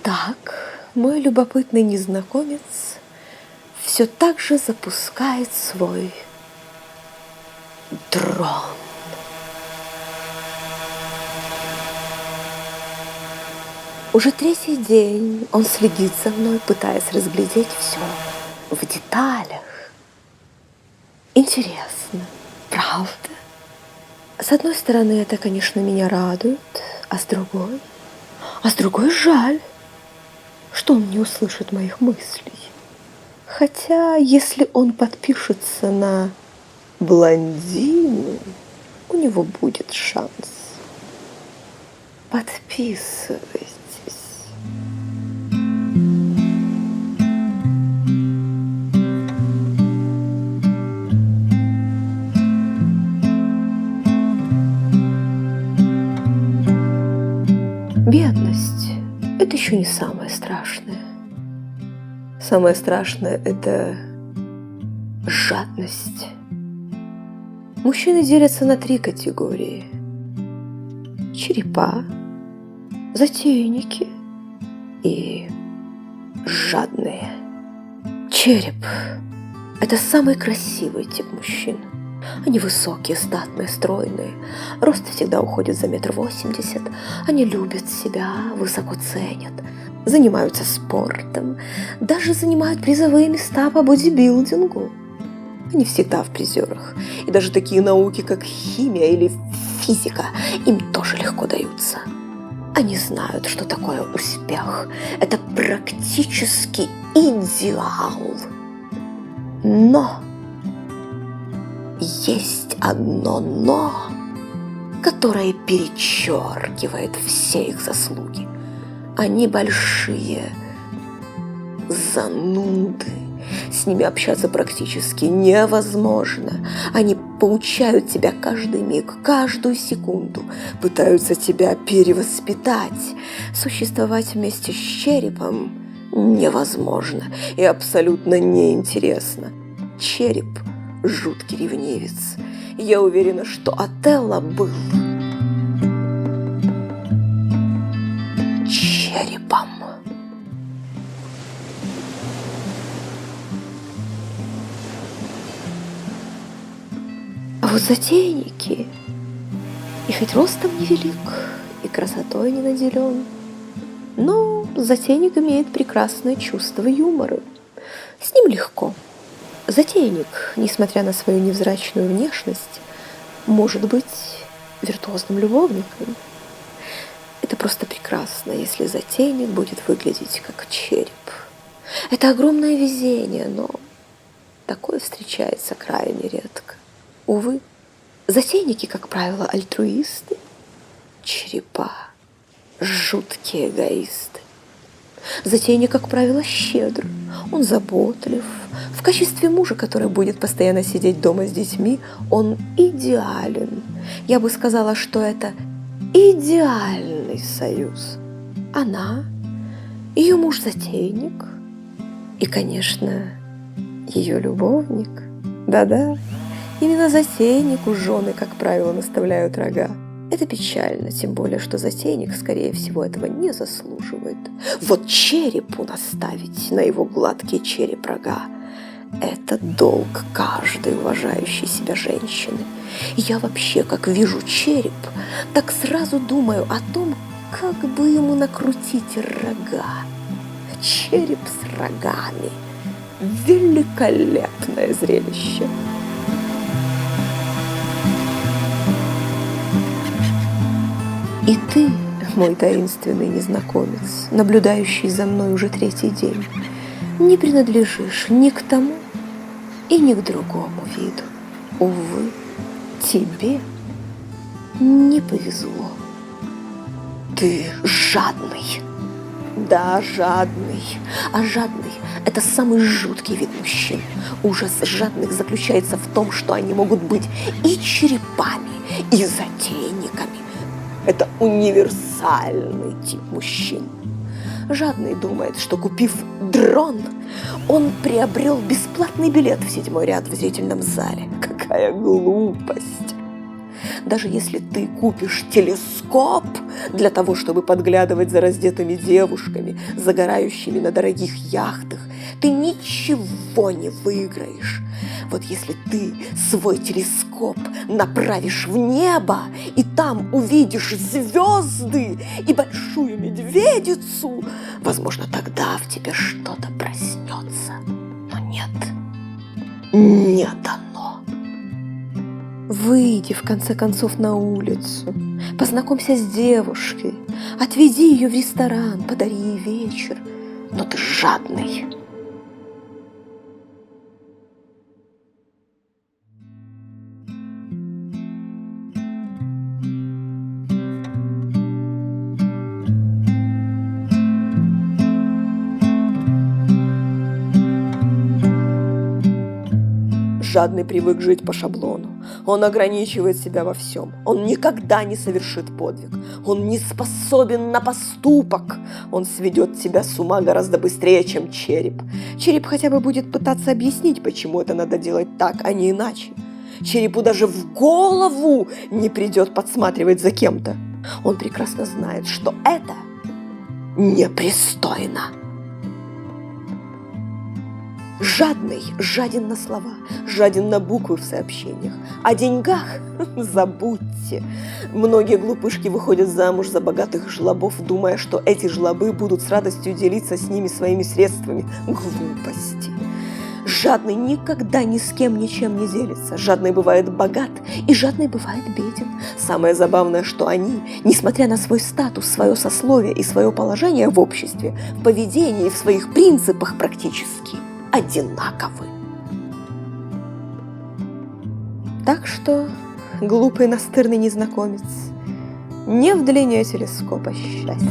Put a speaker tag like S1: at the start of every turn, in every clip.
S1: Итак, мой любопытный незнакомец все так же запускает свой дрон. Уже третий день он следит за мной, пытаясь разглядеть все в деталях. Интересно, правда? С одной стороны, это, конечно, меня радует, а с другой жаль, что он не услышит моих мыслей. Хотя, если он подпишется на блондину, у него будет шанс. Подписывайтесь. Бедность – это еще не самое страшное. Самое страшное – это жадность. Мужчины делятся на 3 категории: черепа, затейники и жадные. Череп – это самый красивый тип мужчин. Они высокие, статные, стройные, рост всегда уходит за 1,80 м. Они любят себя, высоко ценят, занимаются спортом, даже занимают призовые места по бодибилдингу. Они всегда в призерах. И даже такие науки, как химия или физика, им тоже легко даются. Они знают, что такое успех. Это практически идеал. Но есть одно «но», которое перечеркивает все их заслуги. Они большие зануды. С ними общаться практически невозможно. Они поучают тебя каждый миг, каждую секунду, пытаются тебя перевоспитать. Существовать вместе с черепом невозможно и абсолютно неинтересно. Череп – жуткий ревнивец. Я уверена, что Отелло был черепом. А вот затейники, и хоть ростом невелик, и красотой не наделен, но затейник имеет прекрасное чувство юмора. С ним легко. Затейник, несмотря на свою невзрачную внешность, может быть виртуозным любовником. Это просто прекрасно, если затейник будет выглядеть как череп. Это огромное везение, но такое встречается крайне редко. Увы, затейники, как правило, альтруисты, черепа – жуткие эгоисты. Затейник, как правило, щедр, он заботлив. В качестве мужа, который будет постоянно сидеть дома с детьми, он идеален. Я бы сказала, что это идеальный союз. Она, ее муж затейник и, конечно, ее любовник. Да-да, именно затейнику жены, как правило, наставляют рога. Это печально, тем более, что затейник, скорее всего, этого не заслуживает. Вот черепу наставить на его гладкий череп рога – это долг каждой уважающей себя женщины. Я вообще, как вижу череп, так сразу думаю о том, как бы ему накрутить рога. Череп с рогами – великолепное зрелище. И ты, мой таинственный незнакомец, наблюдающий за мной уже 3-й день, не принадлежишь ни к тому и ни к другому виду. Увы, тебе не повезло. Ты жадный. Да, жадный. А жадный – это самый жуткий вид мужчин. Ужас жадных заключается в том, что они могут быть и черепами, и затейниками. Это универсальный тип мужчин. Жадный думает, что, купив дрон, он приобрел бесплатный билет в 7-й ряд в зрительном зале. Какая глупость! Даже если ты купишь телескоп,
S2: для того, чтобы подглядывать за раздетыми девушками, загорающими на дорогих яхтах, ты ничего не выиграешь. Вот если ты свой телескоп направишь в небо, и там увидишь звезды и большую медведицу, возможно, тогда в тебе что-то проснется. Но нет, не дано.
S1: Выйди, в конце концов, на улицу, познакомься с девушкой, отведи ее в ресторан, подари ей вечер.
S2: Но ты жадный. Жадный привык жить по шаблону. Он ограничивает себя во всем. Он никогда не совершит подвиг. Он не способен на поступок. Он сведет тебя с ума гораздо быстрее, чем череп. Череп хотя бы будет пытаться объяснить, почему это надо делать так, а не иначе. Черепу даже в голову не придет подсматривать за кем-то. Он прекрасно знает, что это непристойно. Жадный жаден на слова, жаден на буквы в сообщениях. О деньгах забудьте. Многие глупышки выходят замуж за богатых жлобов, думая, что эти жлобы будут с радостью делиться с ними своими средствами. Глупости. Жадный никогда ни с кем ничем не делится. Жадный бывает богат, и жадный бывает беден. Самое забавное, что они, несмотря на свой статус, свое сословие и свое положение в обществе, в поведении, в своих принципах практически одинаковы.
S1: Так что, глупый настырный незнакомец, не в длине телескопа счастья.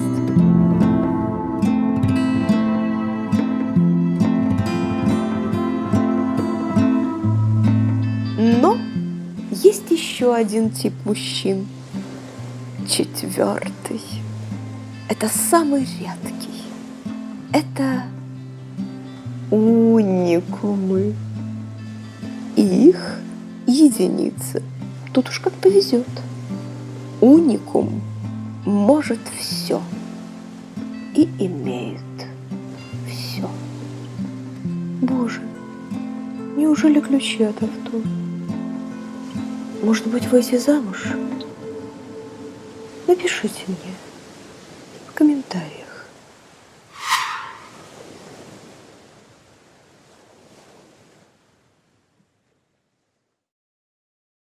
S1: Но есть еще один тип мужчин. Четвертый. Это самый редкий. Это уникумы. Их единицы. Тут уж как повезет. Уникум может все и имеет все. Боже, неужели ключи от авто? Может быть, выйти замуж? Напишите мне в комментариях.